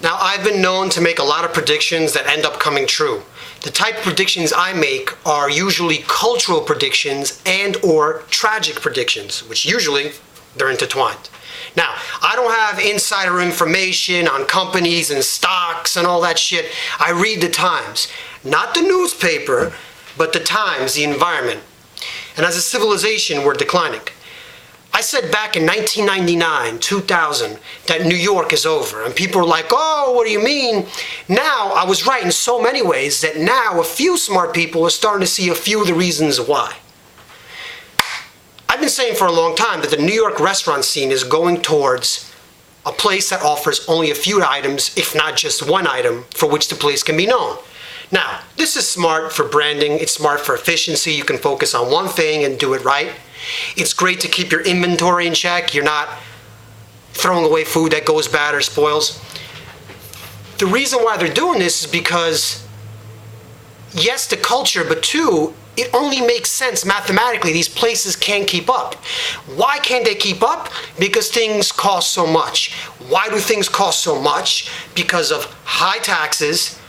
Now, I've been known to make a lot of predictions that end up coming true. The type of predictions I make are usually cultural predictions and or tragic predictions, which usually they're intertwined. Now, I don't have insider information on companies and stocks and all that shit. I read the Times. Not the newspaper, but the Times, the environment. And as a civilization, we're declining. I said back in 1999, 2000, that New York is over. And people were like, oh, what do you mean? Now, I was right in so many ways that now a few smart people are starting to see a few of the reasons why. I've been saying for a long time that the New York restaurant scene is going towards a place that offers only a few items, if not just one item, for which the place can be known. Now, this is smart for branding, it's smart for efficiency, you can focus on one thing and do it right. It's great to keep your inventory in check, you're not throwing away food that goes bad or spoils. The reason why they're doing this is because, yes, the culture, but two, it only makes sense mathematically. These places can't keep up. Why can't they keep up? Because things cost so much. Why do things cost so much? Because of high taxes,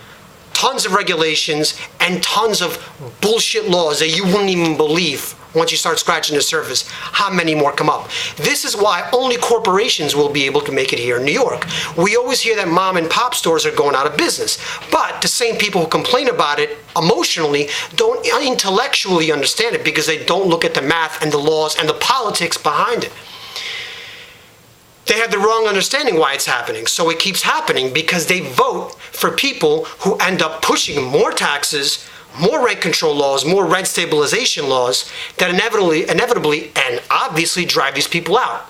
tons of regulations, and tons of bullshit laws that you wouldn't even believe once you start scratching the surface how many more come up. This is why only corporations will be able to make it here in New York. We always hear that mom and pop stores are going out of business, but the same people who complain about it emotionally don't intellectually understand it because they don't look at the math and the laws and the politics behind it. They have the wrong understanding why it's happening. So it keeps happening because they vote for people who end up pushing more taxes, more rent control laws, more rent stabilization laws that inevitably and obviously drive these people out.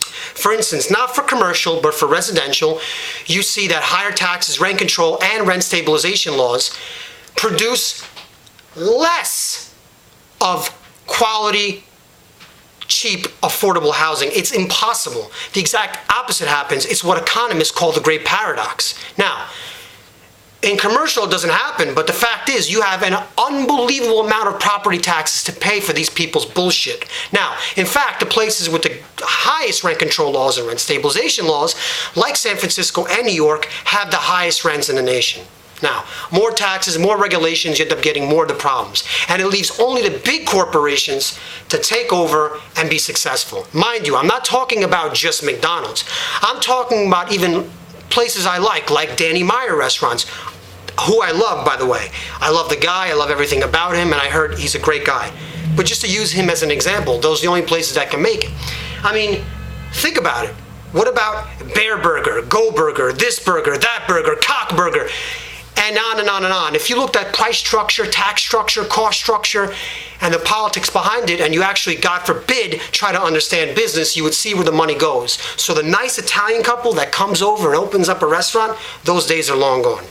For instance, not for commercial, but for residential, you see that higher taxes, rent control, and rent stabilization laws produce less of quality, cheap, affordable housing. It's impossible. The exact opposite happens. It's what economists call the great paradox. Now, in commercial, it doesn't happen, but the fact is you have an unbelievable amount of property taxes to pay for these people's bullshit. Now, in fact, the places with the highest rent control laws and rent stabilization laws, like San Francisco and New York, have the highest rents in the nation. Now, more taxes, more regulations, you end up getting more of the problems. And it leaves only the big corporations to take over and be successful. Mind you, I'm not talking about just McDonald's. I'm talking about even places I like Danny Meyer restaurants, who I love, by the way. I love the guy, I love everything about him, and I heard he's a great guy. But just to use him as an example, those are the only places that can make it. I mean, think about it. What about Bear Burger, Go Burger, this burger, that burger, Cock Burger, and on and on and on. If you looked at price structure, tax structure, cost structure, and the politics behind it, and you actually, God forbid, try to understand business, you would see where the money goes. So the nice Italian couple that comes over and opens up a restaurant, those days are long gone.